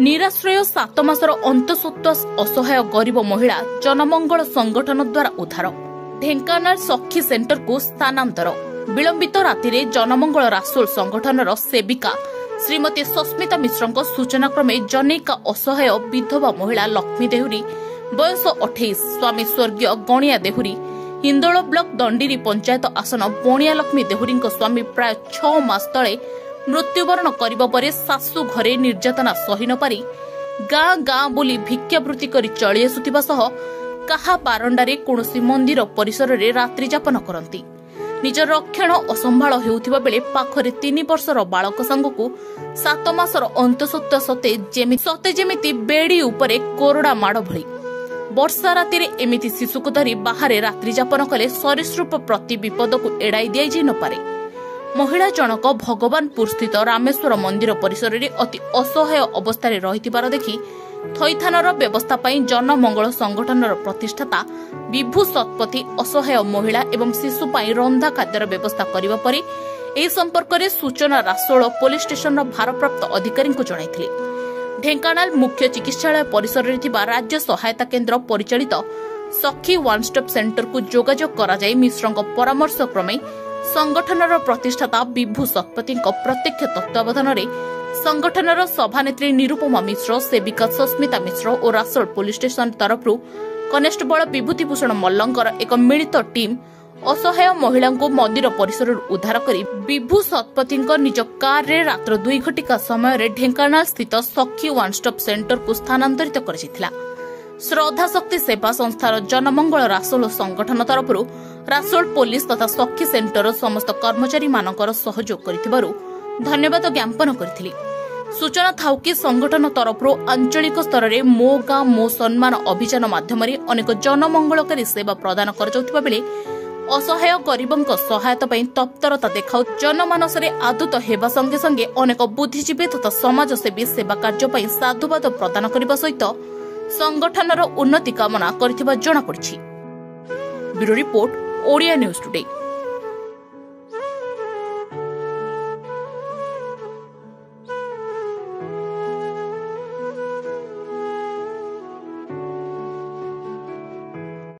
निराश्रय 7 मासर अंतसत्व असहाय गरीब महिला जनमंगल संगठन द्वारा उद्धार। ढेंकानाल सखी सेंटर को स्थानांतर। विलंबित राति जनमंगल रासोल संगठनर सेविका श्रीमती सस्मिता मिश्र सूचना क्रमे जनैका असहाय विधवा महिला लक्ष्मी देहुरी बयस 28 स्वामी स्वर्गीय गणिया देहुरी हिंदोल ब्लॉक दंडीरी पंचायत आसन बणिया लक्ष्मी देहुरी स्वामी प्राय 6 मास तले मृत्युवरण करने पर शाशु घरे निर्यातना सही न पारि गाँ गाँ बुली भिक्षावृत्ति करी चली आसुथिबा सह काहा बारंडारे कौनसी मंदिर परिसर में रात्रि जापन करती। निज रक्षण असंभाल हेउथिबा बेले पाखरे 3 वर्षर बालक सांगकू 7 मासर अंतसत्व सते जेमिति बेड़ी उपरे कोरडा माड़ भली वर्षा राति एमिति शिशु को धरी बाहर रात्रि जापन कले सरीसृप प्रति विपद को एड़ाई दिया न पारे। महिला जनक भगवानपुर स्थित रामेश्वर मंदिर परिसर में अति असहाय अवस्था रही देखि थईथानर व्यवस्था जनमंगल संगठनर प्रतिष्ठाता विभू शतपथी असहाय महिला एवं शिशु रंधा खाद्यर व्यवस्था करने पर यह संपर्क में सूचना रासोल पुलिस स्टेशन भारप्राप्त अधिकारी को जणाइथिले। ढेंकानाल मुख्य चिकित्सालय परिसर में राज्य सहायता केन्द्र परिचालित सखी वन स्टॉप सेंटर को जोगाजोग कराई मिश्र परामर्श क्रमे संगठनर प्रतिष्ठाता विभू शतपथी प्रत्यक्ष तत्वावधान में संगठनर सभानेत्री निरुपमा मिश्र सेविका सस्मिता मिश्र और रासोल पुलिस स्टेशन तरफ कनेस्टेबल विभूतिभूषण मल्लंकर एक मिलित टीम असहाय महिला को मंदिर परिसर उद्धार कर विभू शतपथी निज कार रे रात्र 2 घटिका समय ढेंकानाल स्थित सखी वन स्टॉप सेंटर को स्थानांतरित कर श्रद्धा शक्ति सेवा संस्थार जनमंगल रासोल संगठन तरफ रासोल पुलिस तथा सखी सेंटर समस्त कर्मचारी मानकर सहयोग करिथिबारु धन्यवाद ज्ञापन करथिले। सूचना थाउ कि संगठन तरफ आंचलिक स्तर में मो गाँ मो सम्मान अभियान माध्यम अनेक जनमंगलकारी सेवा प्रदान कर बेले असहाय गरीबों सहायता तत्परता देखा जनमानस आदृत होगा संगे संगे अनेक बुद्धिजीवी तथा समाजसेवी सेवा कार्य साधुवाद प्रदान करने सहित संगठनर उन्नति कामना कर जना पड़ी। Bureau report Odia news today.